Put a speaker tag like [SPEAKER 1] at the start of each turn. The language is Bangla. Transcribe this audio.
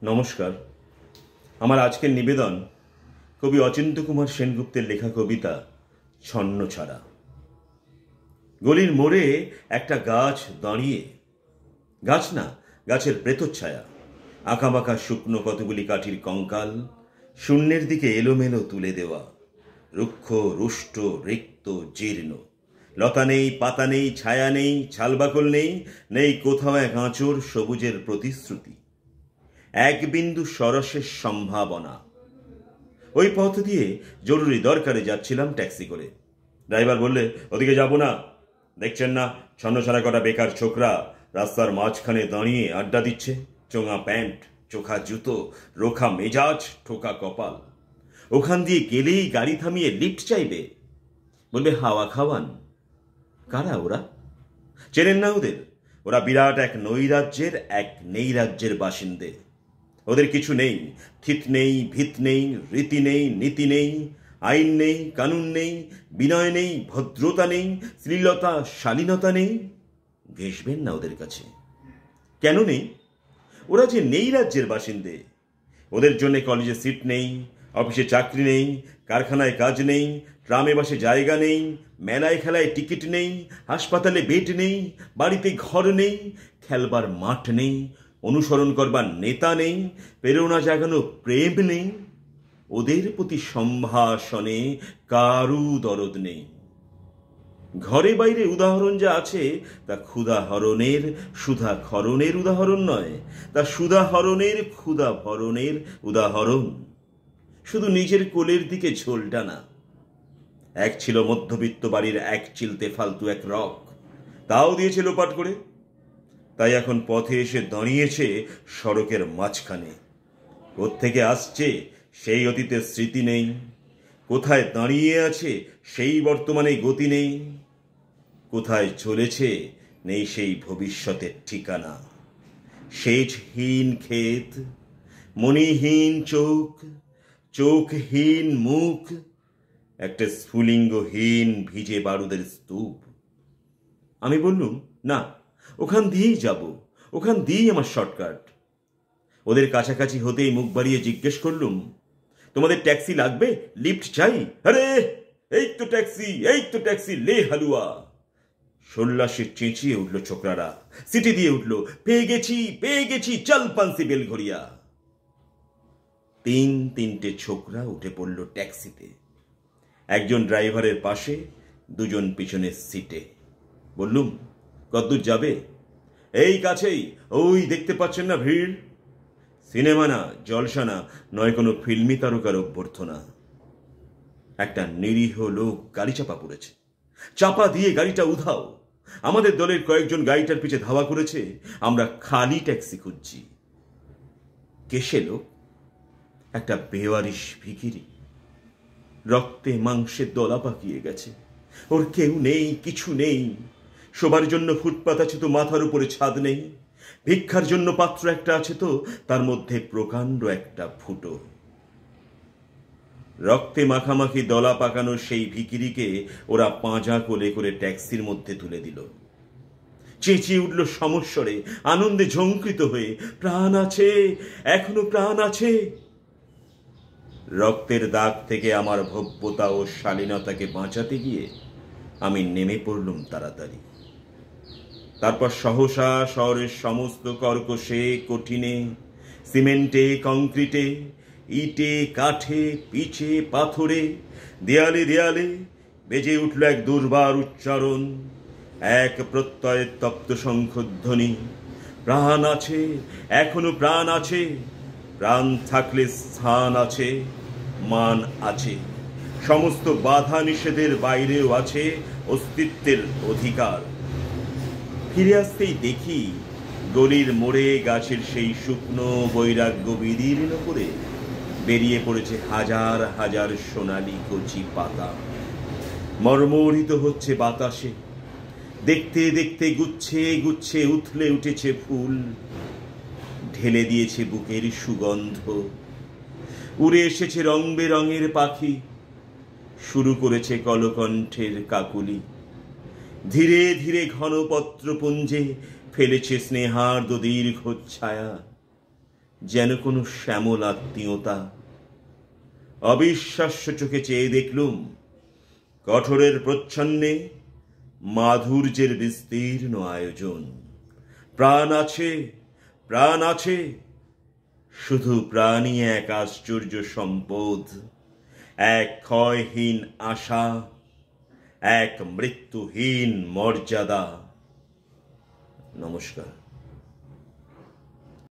[SPEAKER 1] নমস্কার। আমার আজকের নিবেদন কবি অচিন্ত কুমার সেনগুপ্তের লেখা কবিতা ছন্নছাড়া। গলির মোড়ে একটা গাছ দাঁড়িয়ে, গাছ না, গাছের প্রেতচ্ছায়া, আঁকাবাঁকা শুকনো কতগুলি কাঠির কঙ্কাল, শূন্যের দিকে এলোমেলো তুলে দেওয়া, রুক্ষ রুষ্ট রিক্ত জীর্ণ। লতা নেই, পাতা নেই, ছায়া নেই, ছালবাকল নেই, নেই কোথাও এক আঁচড় সবুজের প্রতিশ্রুতি, এক বিন্দু সরসের সম্ভাবনা। ওই পথ দিয়ে জরুরি দরকারে যাচ্ছিলাম ট্যাক্সি করে। ড্রাইভার বললে, ওদিকে যাব না, দেখছেন না ছন্নছাড়া কটা বেকার ছোকরা রাস্তার মাঝখানে দাঁড়িয়ে আড্ডা দিচ্ছে, চোঙা প্যান্ট, চোখা জুতো, রোখা মেজাজ, ঠোকা কপাল। ওখান দিয়ে গেলেই গাড়ি থামিয়ে লিফট চাইবে, বলবে হাওয়া খাওয়ান। কারা ওরা? চেনেন না ওদের? ওরা বিরাট এক নৈরাজ্যের, এক নৈরাজ্যের বাসিন্দে। ওদের কিছু নেই, থিত নেই, ভিত নেই, রীতি নেই, নীতি নেই, আইন নেই, কানুন নেই, বিনয় নেই, ভদ্রতা নেই, শ্লীলতা শালীনতা নেই। ঘেঁষবেন না ওদের কাছে। কেন নেই? ওরা যে নেই রাজ্যের বাসিন্দে। ওদের জন্য কলেজে সিট নেই, অফিসে চাকরি নেই, কারখানায় কাজ নেই, ট্রামে বাসে জায়গা নেই, মেলায় খেলায় টিকিট নেই, হাসপাতালে বেড নেই, বাড়িতে ঘর নেই, খেলবার মাঠ নেই, অনুসরণ করবার নেতা নেই, প্রেরণা জাগানো প্রেম নেই। ওদের প্রতি সম্ভাষণে কারু দরদ নেই। ঘরে বাইরে উদাহরণ যা আছে তা ক্ষুধাহরণের, সুধা খরণের উদাহরণ নয়, তা সুধাহরণের, ক্ষুধা ভরণের উদাহরণ। শুধু নিজের কোলের দিকে ঝোলটা না। এক ছিল মধ্যবিত্ত বাড়ির এক চিলতে ফালতু এক রক, তাও দিয়েছে লোপাট করে। তাই এখন পথে এসে দাঁড়িয়েছে সড়কের মাঝখানে। কোত্থেকে আসছে সেই অতীতের স্মৃতি নেই, কোথায় দাঁড়িয়ে আছে সেই বর্তমানে গতি নেই, কোথায় চলেছে নেই সেই ভবিষ্যতের ঠিকানা। সেচহীন ক্ষেত, মণিহীন চোখ, চোখহীন মুখ, একটা স্ফুলিঙ্গহীন ভিজে বারুদের স্তূপ। আমি বললুম, না, ওখান দিয়েই যাব, ওখান দিয়েই আমার শর্টকাট। ওদের কাছাকাছি হতেই মুখ বাড়িয়ে জিজ্ঞেস করলুম, তোমাদের ট্যাক্সি লাগবে? লিফট চাই? আরে এই তো ট্যাক্সি, এই তো ট্যাক্সি, লে হালুয়া। সোল্লাসে চেঁচিয়ে উঠল ছোকরারা, সিটি দিয়ে উঠল, পেয়ে গেছি, পেয়ে গেছি, চল পান্সি বেলঘরিয়া। তিনটে ছোকরা উঠে পড়ল ট্যাক্সিতে, একজন ড্রাইভারের পাশে, দুজন পিছনের সিটে। বললুম, কতদূর যাবে? এই কাছেই, ওই দেখতে পাচ্ছেন না ভিড়। সিনেমা না, জলসা না, নয় কোনো ফিল্মি তারকার অভ্যর্থনা। একটা নিরীহ লোক গাড়ি চাপা পড়েছে, চাপা দিয়ে গাড়িটা উধাও। আমাদের দলের কয়েকজন গাড়িটার পিছে ধাওয়া করেছে। আমরা খালি ট্যাক্সি খুঁজছি। কে সে লোক? একটা বেওয়ারিশ ভিখিরি, রক্তে মাংসে দলা পাকিয়ে গেছে। ওর কেউ নেই, কিছু নেই। শোবার জন্য ফুটপাত আছে তো মাথার উপরে ছাদ নেই। ভিক্ষার জন্য পাত্র একটা আছে তো তার মধ্যে প্রকাণ্ড একটা ফুটো। রক্তে মাখামাখি দলা পাকানো সেই ভিখিরিকে ওরা পাঁজা কোলে করে ট্যাক্সির মধ্যে তুলে দিল। চেঁচিয়ে উঠল সমস্বরে, আনন্দে ঝঙ্কৃত হয়ে, প্রাণ আছে, এখনো প্রাণ আছে। রক্তের দাগ থেকে আমার ভব্যতা ও শালীনতাকে বাঁচাতে গিয়ে আমি নেমে পড়লুম তাড়াতাড়ি। তারপর সহসা শহরের সমস্ত কর্কশে, কঠিনে, সিমেন্টে, কংক্রিটে, ইটে, কাঠে, পিচে, পাথরে, দেয়ালে দেয়ালে বেজে উঠল এক দুর্বার উচ্চারণ, এক প্রত্যয়ের তপ্ত শঙ্খধ্বনি। প্রাণ আছে, এখনো প্রাণ আছে। প্রাণ থাকলে স্থান আছে, মান আছে। সমস্ত বাধা নিষেধের বাইরেও আছে অস্তিত্বের অধিকার। ফিরে আসতেই দেখি গলির মোড়ে গাছের সেই শুকনো বৈরাগ্য বিদীর্ণ করে বেরিয়ে পড়েছে হাজার হাজার সোনালি কচি পাতা। মর্মরিত হচ্ছে বাতাসে। দেখতে দেখতে গুচ্ছে গুচ্ছে উথলে উঠেছে ফুল, ঢেলে দিয়েছে বুকের সুগন্ধ। উড়ে এসেছে রং বেরঙের পাখি, শুরু করেছে কলকণ্ঠের কাকুলি। ধীরে ধীরে ঘনপত্রপুঞ্জে ফেলেছে স্নেহার্দ দীর্ঘ ছায়া। যেন কোনো শ্যামল আত্মীয়তা। অবিশ্বাস্য চোখে চেয়ে দেখলুম কঠোরের প্রচ্ছন্নে মাধুর্যের বিস্তীর্ণ আয়োজন। প্রাণ আছে, প্রাণ আছে, শুধু প্রাণী এক আশ্চর্য সম্পদ, এক ক্ষয়হীন আশা, এক মৃত্যুহীন মর্যাদা। নমস্কার।